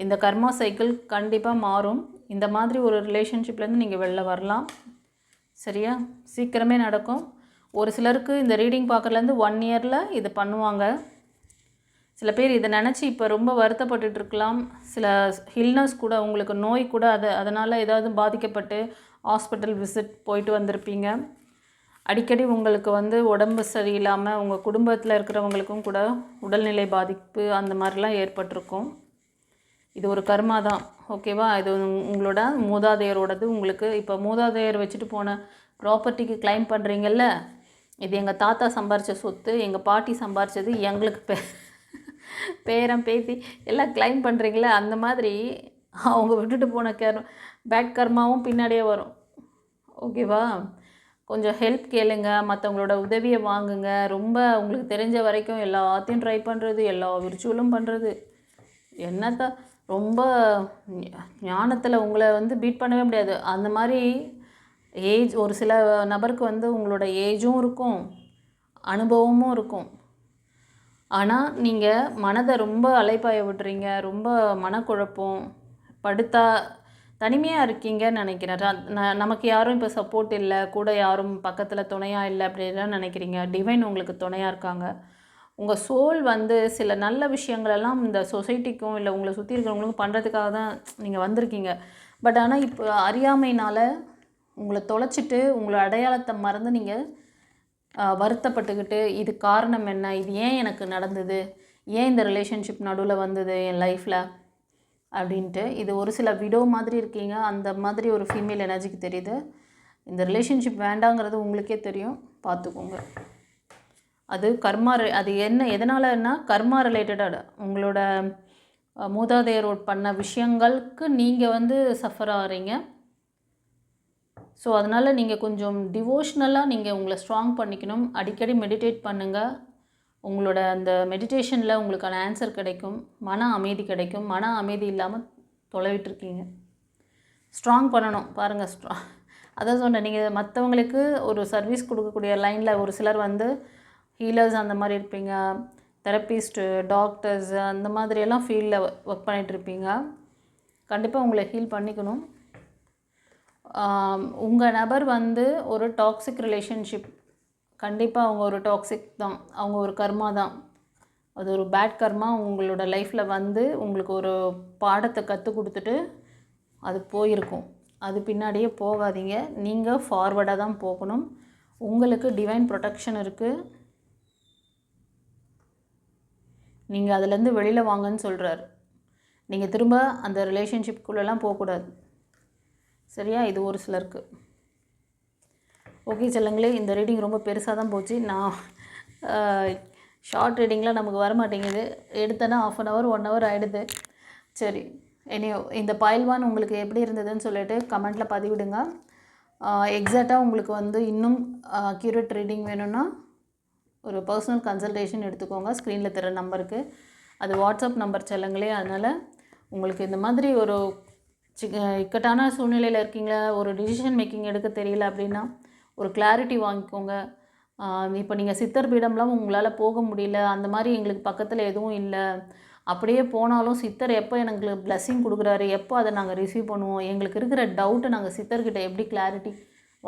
இந்த கர்மா சைக்கிள் கண்டிப்பாக மாறும். இந்த மாதிரி ஒரு ரிலேஷன்ஷிப்லேருந்து நீங்கள் வெளில வரலாம். சரியா? சீக்கிரமே நடக்கும். ஒரு சிலருக்கு இந்த ரீடிங் பார்க்குறதுலேருந்து 1 இயரில் இது பண்ணுவாங்க. சில பேர் இதை நினச்சி இப்போ ரொம்ப வருத்தப்பட்டுருக்கலாம். சில ஹில்னஸ் கூட, உங்களுக்கு நோய் கூட அதனால் ஏதாவது பாதிக்கப்பட்டு ஹாஸ்பிட்டல் விசிட் போயிட்டு வந்திருப்பீங்க. அடிக்கடி உங்களுக்கு வந்து உடம்பு சரியில்லாமல் உங்கள் குடும்பத்தில் இருக்கிறவங்களுக்கும் கூட உடல்நிலை பாதிப்பு அந்த மாதிரிலாம் ஏற்பட்டிருக்கும். இது ஒரு கர்மா தான். ஓகேவா? இது உங்களோட மூதாதையரோடது. உங்களுக்கு இப்போ மூதாதையர் வச்சுட்டு போன ப்ராப்பர்ட்டிக்கு கிளைம் பண்ணுறீங்கல்ல, இது எங்கள் தாத்தா சம்பாரித்த சொத்து, எங்கள் பாட்டி சம்பாரித்தது, எங்களுக்கு பேரன் பேத்தி எல்லாம் கிளைம் பண்ணுறீங்களே, அந்த மாதிரி அவங்க விட்டுட்டு போன பேட் கர்மாவும் பின்னாடியே வரும். ஓகேவா? கொஞ்சம் ஹெல்ப் கேளுங்க, மற்றவங்களோட உதவியை வாங்குங்க. ரொம்ப உங்களுக்கு தெரிஞ்ச வரைக்கும் எல்லாத்தையும் ட்ரை பண்ணுறது, எல்லா விர்ச்சுவலும் பண்ணுறது, என்னத்த ரொம்ப ஞானத்தில் உங்களை வந்து பீட் பண்ணவே முடியாது. அந்த மாதிரி ஏஜ் ஒரு சில நபருக்கு வந்து உங்களோட ஏஜும் இருக்கும், அனுபவமும் இருக்கும். ஆனால் நீங்கள் மனதை ரொம்ப அலைப்பாய விட்டுறீங்க, ரொம்ப மனக்குழப்பம், படுத்தா தனிமையாக இருக்கீங்கன்னு நினைக்கிறேன். நமக்கு யாரும் இப்போ சப்போர்ட் இல்லை, கூட யாரும் பக்கத்தில் துணையாக இல்லை அப்படின்லாம் நினைக்கிறீங்க. டிவைன் உங்களுக்கு துணையாக இருக்காங்க. உங்கள் சோல் வந்து சில நல்ல விஷயங்களெல்லாம் இந்த சொசைட்டிக்கும் இல்லை உங்களை சுற்றி இருக்கிறவங்களுக்கும் பண்ணுறதுக்காக தான் நீங்கள் வந்திருக்கீங்க. பட் ஆனால் இப்போ அறியாமையினால் உங்களை தொலைச்சிட்டு உங்களை அடையாளத்தை மறந்து நீங்கள் வருத்தப்பட்டுக்கிட்டு, இது காரணம் என்ன, இது ஏன் எனக்கு நடந்தது, ஏன் இந்த ரிலேஷன்ஷிப் நடுவில் வந்தது என் லைஃப்பில் அப்படின்ட்டு. இது ஒரு சில விடோ மாதிரி இருக்கீங்க. அந்த மாதிரி ஒரு ஃபீமேல் எனர்ஜிக்கு தெரியுது. இந்த ரிலேஷன்ஷிப் வேண்டாங்கிறது உங்களுக்கே தெரியும், பார்த்துக்கோங்க. அது கர்மா, அது என்ன எதனாலன்னா கர்மா ரிலேட்டடாக உங்களோட மூதாதையரோட பண்ண விஷயங்களுக்கு நீங்கள் வந்து சஃபர் ஆகிறீங்க. ஸோ அதனால் நீங்கள் கொஞ்சம் டிவோஷ்னலாக நீங்கள் உங்களை ஸ்ட்ராங் பண்ணிக்கணும். அடிக்கடி மெடிடேட் பண்ணுங்கள். உங்களோட அந்த மெடிடேஷனில் உங்களுக்கான ஆன்சர் கிடைக்கும், மன அமைதி கிடைக்கும். மன அமைதி இல்லாமல் தொலைவிட்டுருக்கீங்க. ஸ்ட்ராங் பண்ணணும் பாருங்கள். அதான் சொன்னேன், நீங்கள் மற்றவங்களுக்கு ஒரு சர்வீஸ் கொடுக்கக்கூடிய லைனில் ஒரு சிலர் வந்து ஹீலர்ஸ் அந்த மாதிரி இருப்பீங்க, தெரப்பிஸ்ட்டு, டாக்டர்ஸ் அந்த மாதிரியெல்லாம் ஃபீல்டில் ஒர்க் பண்ணிகிட்ருப்பீங்க. கண்டிப்பாக உங்களை ஹீல் பண்ணிக்கணும். உங்கள் நபர் வந்து ஒரு டாக்ஸிக் ரிலேஷன்ஷிப், கண்டிப்பாக அவங்க ஒரு டாக்ஸிக் தான், அவங்க ஒரு கர்மா தான், அது ஒரு பேட் கர்மா உங்களோட லைஃப்பில் வந்து உங்களுக்கு ஒரு பாடத்தை கற்றுக் கொடுத்துட்டு அது போயிருக்கும். அது பின்னாடியே போகாதீங்க, நீங்கள் ஃபார்வர்டாக தான் போகணும். உங்களுக்கு டிவைன் ப்ரொடெக்ஷன் இருக்குது. நீங்கள் அதுலேருந்து வெளியில் வாங்கன்னு சொல்கிறாரு. நீங்கள் திரும்ப அந்த ரிலேஷன்ஷிப்குள்ளெல்லாம் போகக்கூடாது. சரியா? இது ஒரு சிலருக்கு. ஓகே செல்லங்களே, இந்த ரீடிங் ரொம்ப பெருசாக தான் போச்சு. நான் ஷார்ட் ரீடிங்கில் நமக்கு வர மாட்டேங்குது. எடுத்தேன்னா 1/2 hour 1 hour ஆகிடுது. சரி, இனியோ இந்த பைல் 1 உங்களுக்கு எப்படி இருந்ததுன்னு சொல்லிட்டு கமெண்ட்டில் பதிவிடுங்க. எக்ஸாக்டாக உங்களுக்கு வந்து இன்னும் அக்யூரேட் ரீடிங் வேணும்னா ஒரு பர்சனல் கன்சல்டேஷன் எடுத்துக்கோங்க. ஸ்க்ரீனில் தர நம்பருக்கு. அது வாட்ஸ்அப் நம்பர் செல்லங்களே. அதனால் உங்களுக்கு இந்த மாதிரி ஒரு இக்கட்டான சூழ்நிலையில் இருக்கீங்களா, ஒரு டிசிஷன் மேக்கிங் எடுக்க தெரியல அப்படின்னா ஒரு கிளாரிட்டி வாங்கிக்கோங்க. இப்போ நீங்கள் சித்தர் பீடம்லாம் உங்களால் போக முடியல, அந்த மாதிரி எங்களுக்கு பக்கத்தில் எதுவும் இல்லை, அப்படியே போனாலும் சித்தர் எப்போ எனக்கு பிளெஸ்ஸிங் கொடுக்குறாரு, எப்போ அதை நாங்கள் ரிசீவ் பண்ணுவோம், எங்களுக்கு இருக்கிற டவுட்டை நாங்கள் சித்தர்கிட்ட எப்படி கிளாரிட்டி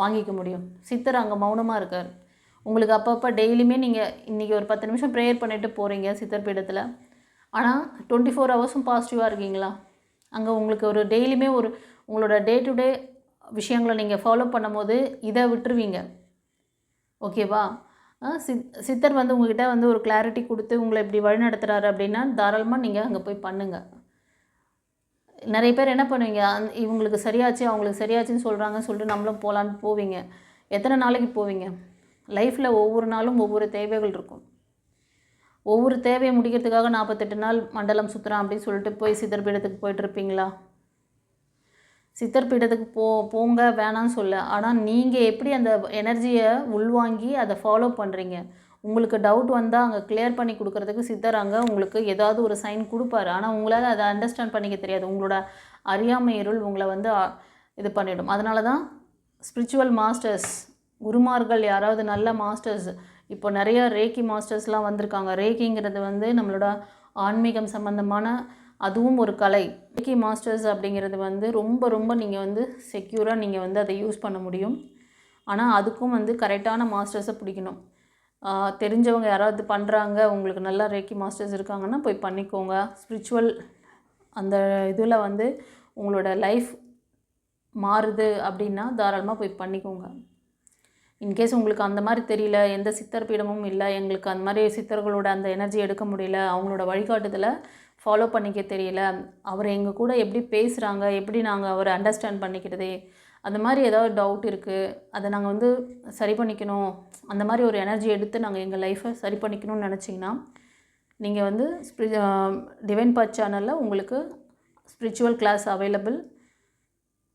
வாங்கிக்க முடியும்? சித்தர் அங்கே மௌனமாக இருக்கார். உங்களுக்கு அப்பப்போ டெய்லியுமே நீங்கள் இன்றைக்கி ஒரு 10 நிமிஷம் ப்ரேயர் பண்ணிவிட்டு போகிறீங்க சித்தர் பீடத்தில், ஆனால் 24 ஹவர்ஸும் பாசிட்டிவாக இருக்கீங்களா? அங்கே உங்களுக்கு ஒரு டெய்லியுமே ஒரு உங்களோட டே டு டே விஷயங்களை நீங்கள் ஃபாலோ பண்ணும்போது இதை விட்டுருவீங்க. ஓகேவா? சித்தர் வந்து உங்கள்கிட்ட வந்து ஒரு கிளாரிட்டி கொடுத்து உங்களை இப்படி வழிநடத்துகிறாரு அப்படின்னா தாராளமாக நீங்கள் அங்கே போய் பண்ணுங்கள். நிறைய பேர் என்ன பண்ணுவீங்க, இவங்களுக்கு சரியாச்சு அவங்களுக்கு சரியாச்சுன்னு சொல்கிறாங்கன்னு சொல்லிட்டு நம்மளும் போகலான்னு போவீங்க. எத்தனை நாளைக்கு போவீங்க? லைஃப்பில் ஒவ்வொரு நாளும் ஒவ்வொரு தேவைகள் இருக்கும். ஒவ்வொரு தேவையை முடிக்கிறதுக்காக 48 நாள் மண்டலம் சுற்றுறான் அப்படின்னு சொல்லிட்டு போய் சித்தர் பீடத்துக்கு போயிட்டுருப்பீங்களா? சித்தர் பீடத்துக்கு போங்க வேணான்னு சொல்ல, ஆனால் நீங்கள் எப்படி அந்த எனர்ஜியை உள்வாங்கி அதை ஃபாலோ பண்ணுறீங்க? உங்களுக்கு டவுட் வந்தால் அங்கே கிளியர் பண்ணி கொடுக்குறதுக்கு சித்தர் அங்கே உங்களுக்கு ஏதாவது ஒரு சைன் கொடுப்பாரு. ஆனால் உங்களால் அதை அண்டர்ஸ்டாண்ட் பண்ணிக்க தெரியாது. உங்களோட அறியாமை இருள் உங்களை வந்து இது பண்ணிவிடும். அதனால தான் ஸ்பிரிச்சுவல் மாஸ்டர்ஸ், குருமார்கள், யாராவது நல்ல மாஸ்டர்ஸ், இப்போ நிறையா ரேக்கி மாஸ்டர்ஸ்லாம் வந்திருக்காங்க. ரேக்கிங்கிறது வந்து நம்மளோட ஆன்மீகம் சம்மந்தமான அதுவும் ஒரு கலை. ரேக்கி மாஸ்டர்ஸ் அப்படிங்கிறது வந்து ரொம்ப ரொம்ப நீங்கள் வந்து செக்யூராக நீங்கள் வந்து அதை யூஸ் பண்ண முடியும். ஆனால் அதுக்கும் வந்து கரெக்டான மாஸ்டர்ஸை பிடிக்கணும். தெரிஞ்சவங்க யாராவது பண்ணுறாங்க, உங்களுக்கு நல்லா ரேக்கி மாஸ்டர்ஸ் இருக்காங்கன்னா போய் பண்ணிக்கோங்க. ஸ்பிரிச்சுவல் அந்த இதில் வந்து உங்களோட லைஃப் மாறுது அப்படின்னா தாராளமாக போய் பண்ணிக்கோங்க. இன்கேஸ் உங்களுக்கு அந்த மாதிரி தெரியல, எந்த சித்தர் பீடமும் இல்லை, எங்களுக்கு அந்த மாதிரி சித்தர்களோட அந்த எனர்ஜி எடுக்க முடியல, அவங்களோட வழிகாட்டுதலை ஃபாலோ பண்ணிக்க தெரியல, அவர் எங்கள் கூட எப்படி பேசுகிறாங்க, எப்படி நாங்கள் அவரை அண்டர்ஸ்டாண்ட் பண்ணிக்கிறது, அந்த மாதிரி ஏதாவது டவுட் இருக்குது, அதை நாங்கள் வந்து சரி பண்ணிக்கணும், அந்த மாதிரி ஒரு எனர்ஜி எடுத்து நாங்கள் எங்கள் லைஃப்பை சரி பண்ணிக்கணும்னு நினச்சிங்கன்னா நீங்கள் வந்து டிவைன் பாத் சேனலில் உங்களுக்கு spiritual class available.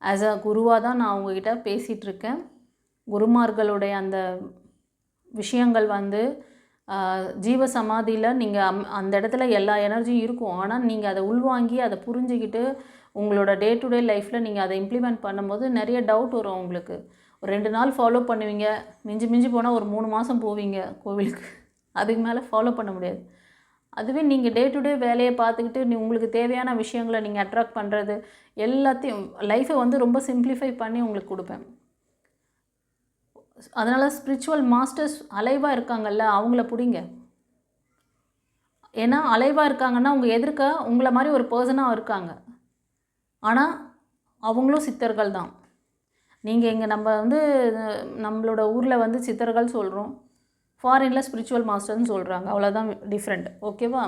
As a குருவாக தான் நான் உங்ககிட்ட பேசிகிட்ருக்கேன். குருமார்களுடைய அந்த விஷயங்கள் வந்து ஜீவ சமாதியில் நீங்கள் அந்த இடத்துல எல்லா எனர்ஜியும் இருக்கும். ஆனால் நீங்கள் அதை உள்வாங்கி அதை புரிஞ்சுக்கிட்டு உங்களோட டே டு டே லைஃப்பில் நீங்கள் அதை இம்ப்ளிமெண்ட் பண்ணும்போது நிறைய டவுட் வரும் உங்களுக்கு. ஒரு 2 நாள் ஃபாலோ பண்ணுவீங்க, மிஞ்சி மிஞ்சி போனால் ஒரு 3 மாதம் போவீங்க கோவிலுக்கு, அதுக்கு மேலே ஃபாலோ பண்ண முடியாது. அதுவே நீங்கள் டே டு டே வேலையை பார்த்துக்கிட்டு உங்களுக்கு தேவையான விஷயங்களை நீங்கள் அட்ராக்ட் பண்ணுறது எல்லாத்தையும் லைஃப்பை வந்து ரொம்ப சிம்பிளிஃபை பண்ணி உங்களுக்கு கொடுப்பேன். அதனால் ஸ்பிரிச்சுவல் மாஸ்டர்ஸ் அலைவாக இருக்காங்கல்ல, அவங்கள பிடிங்க. ஏன்னா அலைவாக இருக்காங்கன்னா உங்கள் எதிர்க்க உங்களை மாதிரி ஒரு பர்சனாக இருக்காங்க, ஆனால் அவங்களும் சித்தர்கள் தான். நீங்கள் இங்கே நம்ம வந்து நம்மளோட ஊரில் வந்து சித்தர்கள் சொல்கிறோம், ஃபாரினில் ஸ்பிரிச்சுவல் மாஸ்டர்னு சொல்கிறாங்க, அவ்வளோதான் டிஃப்ரெண்ட். ஓகேவா?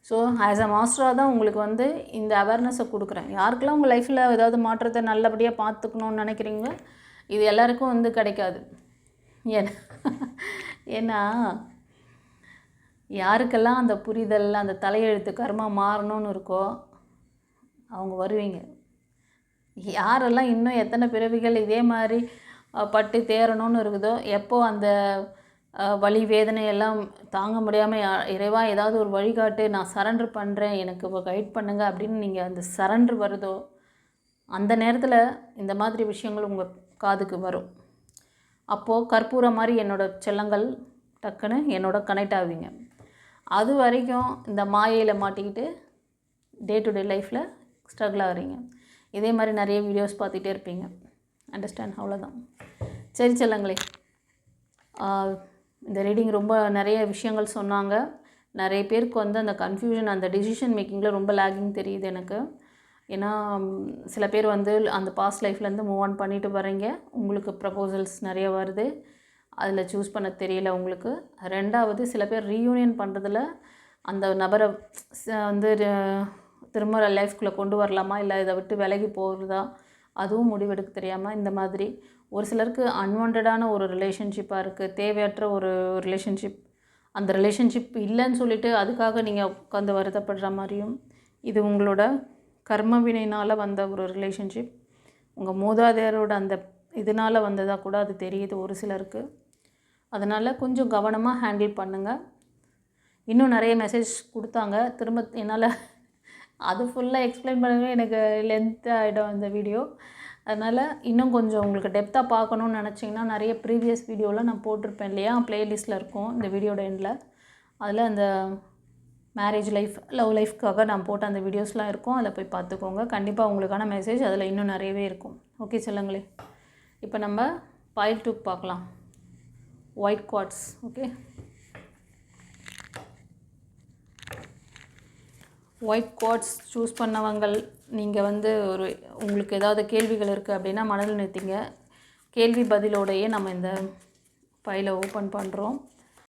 ஸோ ஆஸ் அ மாஸ்டராக தான் உங்களுக்கு வந்து இந்த அவேர்னஸை கொடுக்குறேன். யாருக்கெல்லாம் உங்கள் லைஃப்பில் ஏதாவது மாற்றத்தை நல்லபடியாக பார்த்துக்கணுன்னு நினைக்கிறீங்களோ இது எல்லாருக்கும் வந்து கிடைக்காது. ஏன்னா யாருக்கெல்லாம் அந்த புரிதல், அந்த தலையெழுத்து கர்மா மாறணும்னு இருக்கோ அவங்க வருவீங்க. யாரெல்லாம் இன்னும் எத்தனை பிறவிகள் இதே மாதிரி பட்டு தேரணும்னு இருக்குதோ, எப்போ அந்த வலி வேதனையெல்லாம் தாங்க முடியாமல் இறைவா ஏதாவது ஒரு வழிகாட்டு, நான் சரண்டர் பண்ணுறேன், எனக்கு கைட் பண்ணுங்க அப்படின்னு நீங்கள் அந்த சரண்டர் வருதோ அந்த நேரத்தில் இந்த மாதிரி விஷயங்கள் உங்கள் காதுக்கு வரும். அப்போது கற்பூரம் மாதிரி என்னோடய செல்லங்கள் டக்குன்னு என்னோட கனெக்ட் ஆவீங்க. அது வரைக்கும் இந்த மாயையில் மாட்டிக்கிட்டு டே டு டே லைஃப்பில் ஸ்ட்ரகிள் ஆகிறீங்க. இதே மாதிரி நிறைய வீடியோஸ் பார்த்துட்டே இருப்பீங்க. அண்டர்ஸ்டாண்ட்? அவ்வளோதான். சரி செல்லங்களே, இந்த ரீடிங் ரொம்ப நிறைய விஷயங்கள் சொன்னாங்க. நிறைய பேருக்கு வந்து அந்த கன்ஃபியூஷன், அந்த டிசிஷன் மேக்கிங்கில் ரொம்ப லேகிங் தெரியுது எனக்கு. ஏன்னா சில பேர் வந்து அந்த பாஸ்ட் லைஃப்லேருந்து மூவ் ஆன் பண்ணிட்டு வரீங்க, உங்களுக்கு ப்ரப்போசல்ஸ் நிறைய வருது, அதில் சூஸ் பண்ண தெரியல உங்களுக்கு. ரெண்டாவது சில பேர் ரீயூனியன் பண்ணுறதுல அந்த நபரை வந்து திரும்ப லைஃப்குள்ளே கொண்டு வரலாமா இல்லை இதை விட்டு விலகி போகிறதா அதுவும் முடிவெடுக்க தெரியாமல் இந்த மாதிரி ஒரு சிலருக்கு அன்வான்டான ஒரு ரிலேஷன்ஷிப்பாக இருக்குது, தேவையற்ற ஒரு ரிலேஷன்ஷிப். அந்த ரிலேஷன்ஷிப் இல்லைன்னு சொல்லிவிட்டு அதுக்காக நீங்கள் உட்காந்து வருத்தப்படுற மாதிரியும், இது உங்களோட கர்ம வினைனால் வந்த ஒரு ரிலேஷன்ஷிப், உங்கள் மூதாதையரோட அந்த இதனால் வந்ததாக கூட அது தெரியுது ஒரு சிலருக்கு. அதனால் கொஞ்சம் கவனமாக ஹேண்டில் பண்ணுங்கள். இன்னும் நிறைய மெசேஜ் கொடுத்தாங்க, திரும்ப என்னால் அது ஃபுல்லாக எக்ஸ்பிளைன் பண்ணவே எனக்கு லென்த் ஆகிடும் அந்த வீடியோ. அதனால் இன்னும் கொஞ்சம் உங்களுக்கு டெப்த்தாக பார்க்கணுன்னு நினச்சிங்கன்னா நிறைய ப்ரீவியஸ் வீடியோவில் நான் போட்டிருப்பேன் இல்லையா, ப்ளேலிஸ்ட்டில் இருக்கும் இந்த வீடியோட எண்டில். அதில் அந்த மேரேஜ் லைஃப், லவ் லைஃப்க்காக நான் போட்ட அந்த வீடியோஸ்லாம் இருக்கும், அதில் போய் பார்த்துக்கோங்க. கண்டிப்பாக உங்களுக்கான மெசேஜ் அதில் இன்னும் நிறையவே இருக்கும். ஓகே செல்லுங்களே, இப்போ நம்ம பைல் 2 பார்க்கலாம். White quartz. Okay, white quartz choose பண்ணவங்கள் நீங்கள் ஒரு உங்களுக்கு ஏதாவது கேள்விகள் இருக்குது அப்படின்னா மனதில் நிறுத்திங்க. கேள்வி பதிலோடையே நம்ம இந்த ஃபைலை ஓப்பன் பண்ணுறோம்.